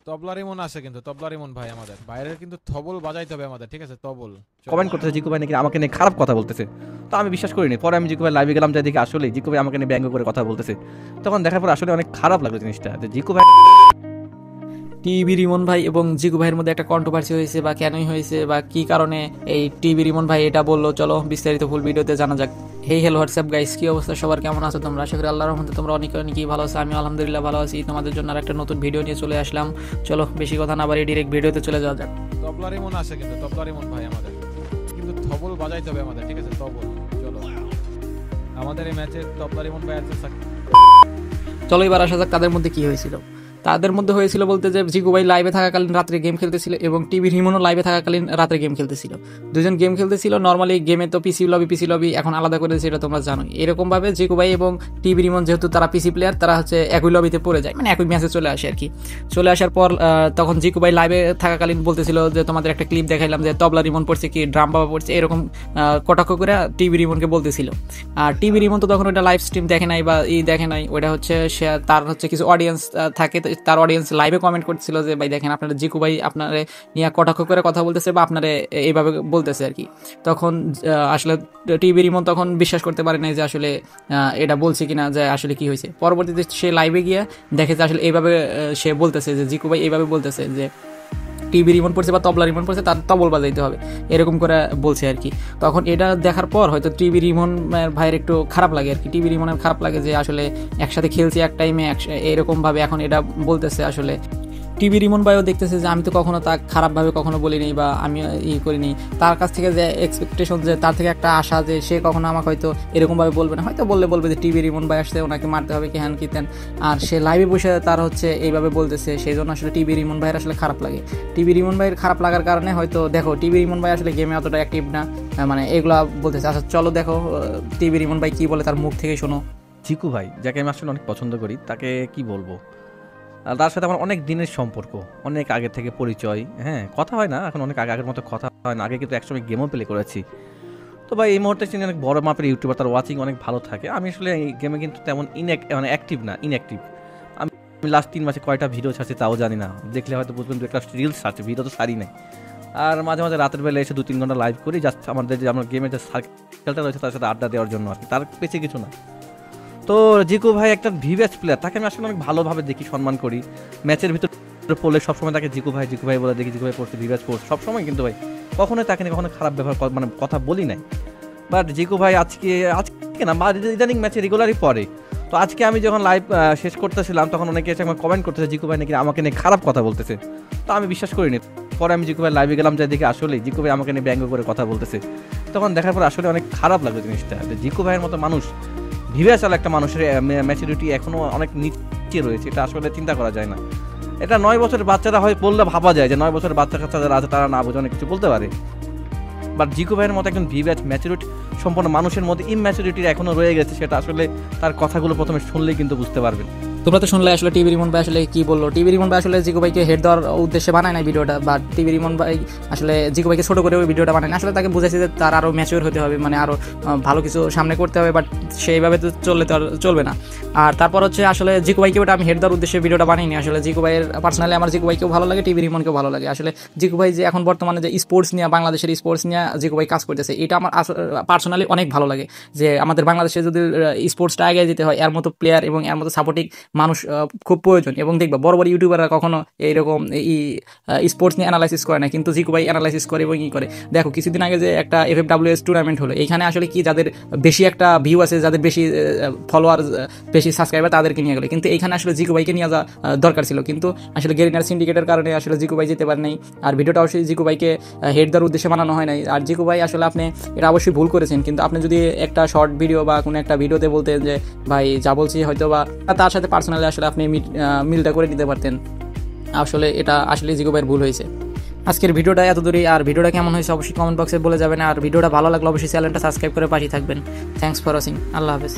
তবলার ইমন আছে, কিন্তু তবলার ইমন ভাই আমাদের বাইরের কিন্তু তবল বাজাইতে হবে আমাদের, ঠিক আছে? তবল কমেন্ট করতেছে জিকু ভাই নাকি আমাকে নিয়ে খারাপ কথা বলতেছে। তো আমি বিশ্বাস করিনি। পরে আমি জিকু ভাই লাইভে গেলাম, যাই দেখি আসলে জিকু ভাই আমাকে নিয়ে ব্যঙ্গ করে কথা বলতেছে। তখন দেখার পর আসলে অনেক খারাপ লাগলো জিনিসটা, যে জিকু ভাই টিভি রিমন ভাই এবং জিকু ভাইয়ের মধ্যে একটা কন্ট্রোভার্সি হয়েছে, বা কেনই হয়েছে বা কি কারণে এই টিভি রিমন ভাই এটা বললো, চলো বিস্তারিত ফুল ভিডিওতে জানা যাক। হেই হ্যালো হোয়াটসঅ্যাপ গাইস, কি অবস্থা সবার, কেমন আছো তোমরা? আশা করি আল্লাহর রহমতে তোমরা অনেকেই ভালো আছো। আমি আলহামদুলিল্লাহ ভালো আছি। তোমাদের জন্য আর একটা নতুন ভিডিও নিয়ে চলে আসলাম। চলো বেশি কথা না বাড়িয়ে ডিরেক্ট ভিডিওতে চলে যাওয়া যাক। তবলার ইমন আছে, কিন্তু তবলার ইমন ভাই আমাদের কিন্তু তবল বাজাইতে হবে আমাদের, ঠিক আছে? তবল চলো আমাদের এই ম্যাচে তবলার ইমন ভাই আছে। চলো এবার আসা যাক তাদের মধ্যে কি হয়েছিল। তাদের মধ্যে হয়েছিল বলতে যে জিকু ভাই লাইভে থাকাকালীন রাত্রে গেম খেলতেছিল এবং টিভি রিমনও লাইভে থাকাকালীন রাত্রে গেম খেলতেছিল। দুজন গেম খেলতেছিল। নর্মালি গেমে তো পিসি লবি এখন আলাদা করে দিয়েছে, এটা তোমরা জানোই। এরকমভাবে জিকু ভাই এবং টিভি রিমন যেহেতু তারা পিসি প্লেয়ার, তারা হচ্ছে একই লবিতে পড়ে যায়, মানে একই ম্যাচে চলে আসে আর কি। চলে আসার পর তখন জিকু ভাই লাইভে থাকাকালীন বলতেছিল যে তোমাদের একটা ক্লিপ দেখাইলাম যে তবলা রিমন পড়ছে কি ড্রাম বাবা পড়ছে, এরকম কটাক্ষ করে টিভি রিমনকে বলতেছিল। আর টিভি রিমন তো তখন ওটা লাইভ স্ট্রিম দেখে নাই বা দেখে নাই, ওটা হচ্ছে সে তার হচ্ছে কিছু অডিয়েন্স থাকে, তার অডিয়েন্স লাইভে কমেন্ট করছিল যে ভাই দেখেন আপনারা জিকু ভাই আপনারে নিয়ে কটাক্ষ করে কথা বলতেছে বা আপনারে এইভাবে বলতেছে আর কি। তখন আসলে টিভি রিমন তখন বিশ্বাস করতে পারে নাই যে আসলে এটা বলছে কিনা, যে আসলে কি হয়েছে। পরবর্তীতে সে লাইভে গিয়ে দেখে যে আসলে এইভাবে সে বলতেছে যে জিকু ভাই এইভাবে বলতেছে যে টিভি রিমন পড়ছে বা তবলা রিমন পড়ছে, তার তবল বাজাইতে হবে, এরকম করে বলছে আর কি। তখন এটা দেখার পর হয়তো টিভি রিমন ভাইয়ের একটু খারাপ লাগে আর কি। টিভি রিমনের খারাপ লাগে যে আসলে একসাথে খেলছি এক টাইমে এরকমভাবে এখন এটা বলতেছে। আসলে টিভি রিমন ভাইও দেখতেছে যে আমি তো কখনো তা খারাপভাবে কখনো বলিনি বা আমি করিনি। তার কাছ থেকে যে এক্সপেকটেশন, যে তার থেকে একটা আশা যে সে কখনো আমাকে হয়তো এরকমভাবে বলবে না, হয়তো বলবে যে টিভি রিমন ভাই আসছে ওনাকে মারতে হবে কি হ্যান কি তেন। আর সে লাইভে বসে তার হচ্ছে এইভাবে বলতেছে, সেই জন্য আসলে টিভি রিমন ভাইয়ের আসলে খারাপ লাগে। টিভি রিমন ভাইয়ের খারাপ লাগার কারণে হয়তো দেখো টিভি রিমন ভাই আসলে গেমে অতটা অ্যাক্টিভ না, মানে এগুলা বলতেছে। আচ্ছা চলো দেখো টিভি রিমন ভাই কি বলে, তার মুখ থেকে শোনো। জিকু ভাই যাকে আমি আসলে অনেক পছন্দ করি, তাকে কি বলবো, আর তার সাথে আমার অনেক দিনের সম্পর্ক, অনেক আগে থেকে পরিচয়। হ্যাঁ, কথা হয় না এখন, অনেক আগের মতো কথা হয় না। আগে কিন্তু একসময় গেমও প্লে করেছি। তো ভাই এই মুহূর্তে তিনি অনেক বড় মাপের ইউটিউবার, তার ওয়াচিং অনেক ভালো থাকে। আমি আসলে এই গেমে কিন্তু তেমন মানে অ্যাক্টিভ না, ইনঅ্যাক্টিভ। আমি লাস্ট 3 মাসে কয়টা ভিডিও ছাড়ছি তাও জানি না। দেখলে হয়তো বুঝবেন একটা রিলস ছাড়ছি, ভিডিও তো ছাড়ি নাই। আর মাঝে মাঝে রাতের বেলা এসে 2-3 ঘন্টা লাইভ করি, জাস্ট আমাদের যে আমার গেমের যে সার্কেলটা রয়েছে তার সাথে আড্ডা দেওয়ার জন্য আর কি, তার পেছে কিছু না। তো জিকু ভাই একটা ভিভিএস প্লেয়ার, তাকে আমি আসলে অনেক ভালোভাবে দেখি, সম্মান করি। ম্যাচের ভিতরে পড়লে সবসময় তাকে জিকু ভাই বলে দেখি, জিকু ভাই পড়ছে, ভিভিএস পড়ছে সবসময়, কিন্তু ভাই কখনোই তাকে নিয়ে কখনো খারাপ ব্যবহার মানে কথা বলি নাই। বাট জিকু ভাই আজকে না ইদানিং ম্যাচে রেগুলারই পড়ে। তো আজকে আমি যখন লাইভ শেষ করতেছিলাম তখন অনেকে এসে আমার কমেন্ট করতেছে জিকু ভাই নাকি আমাকে নিয়ে খারাপ কথা বলতেছে। তো আমি বিশ্বাস করিনি। পরে আমি জিকু ভাই লাইভে গেলাম, যাই দেখি আসলে জিকু ভাই আমাকে নিয়ে ব্যঙ্গ করে কথা বলতেছে। তখন দেখার পর আসলে অনেক খারাপ লাগলো জিনিসটা, যে জিকু ভাইয়ের মতো মানুষ, ভিভিএসএল একটা মানুষের ম্যাচুরিটি এখনো অনেক নিচে রয়েছে, এটা আসলে চিন্তা করা যায় না। এটা 9 বছরের বাচ্চারা হয় বললে ভাবা যায় যে 9 বছরের বাচ্চা কাচ্চা যারা আছে তারা না বুঝে অনেক কিছু বলতে পারে। বাট জিকু ভাইয়ের মতো একজন ভিভিএস ম্যাচুরিটি সম্পন্ন মানুষের মধ্যে ইম্যাচুরিটি এখনো রয়ে গেছে, সেটা আসলে তার কথাগুলো প্রথমে শুনলেই কিন্তু বুঝতে পারবেন। তোমরা তো শুনলে আসলে টিভি রিমন ভাই আসলে কি বললো। টিভি রিমন ভাই আসলে জিকু ভাইকে হেড দেওয়ার উদ্দেশ্যে বানায় না ভিডিওটা, বা টিভি রিমন ভাই আসলে জিকু ভাইকে ছোটো করে ওই ভিডিওটা বানায় না। আসলে তাকে বুঝেছে যে তার আরও ম্যাচিওর হতে হবে, মানে আরও ভালো কিছু সামনে করতে হবে, বাট সেইভাবে তো চললে তো আর চলবে না। আর তারপর হচ্ছে আসলে জিকু ভাইকে ওটা আমি হেড দেওয়ার উদ্দেশ্যে ভিডিওটা বানাইনি। আসলে জিকু ভাইয়ের পার্সোনালি আমার জিকু ভাইকেও ভালো লাগে, টিভি রিমনকেও ভালো লাগে। আসলে জিকু ভাই যে এখন বর্তমানে যে স্পোর্টস নিয়ে, বাংলাদেশের স্পোর্টস নিয়ে জিকু ভাই কাজ করতেছে, এটা আমার পার্সোনালি অনেক ভালো লাগে। যে আমাদের বাংলাদেশে যদি স্পোর্টসটা আগে যেতে হয়, এর মতো প্লেয়ার এবং এর মতো সাপোর্টিং মানুষ খুব প্রয়োজন। এবং দেখবা বড় বড় ইউটিউবাররা কখনো এইরকম স্পোর্টস নিয়ে অ্যানালাইসিস করে না, কিন্তু জিকু ভাই অ্যানালাইসিস করে এবং করে। দেখো কিছুদিন আগে যে একটা FFWS টুর্নামেন্ট হলো, এইখানে আসলে কি যাদের বেশি একটা ভিউ আছে, যাদের বেশি ফলোয়ার, বেশি সাবস্ক্রাইবার, তাদেরকে নিয়ে গেলো। কিন্তু এইখানে আসলে জিকু ভাইকে নিয়ে যাওয়া দরকার ছিল, কিন্তু আসলে গেরিনার সিন্ডিকেটের কারণে আসলে জিকু ভাই যেতে পারে নাই। আর ভিডিওটা অবশ্যই জিকু ভাইকে হেড দেওয়ার উদ্দেশ্যে বানানো হয় নাই। আর জিকু ভাই আসলে আপনি এটা অবশ্যই ভুল করেছেন, কিন্তু আপনি যদি একটা শর্ট ভিডিও বা কোনো একটা ভিডিওতে বলতেন যে ভাই যা বলছি হয়তো বা তার সাথে পার্সোনালি আসলে আপনি মিলটা করে নিতে পারতেন। আসলে এটা আসলে জিকু ভাইয়ের ভুল হয়েছে। আজকের ভিডিওটা এত দূরই। আর ভিডিওটা কেমন হয়েছে অবশ্যই কমেন্ট বক্সে বলে যাবেন। আর ভিডিওটা ভালো লাগলে অবশ্যই চ্যানেলটা সাবস্ক্রাইব করে পাশে থাকবেন। Thanks for watching. আল্লাহ হাফেজ।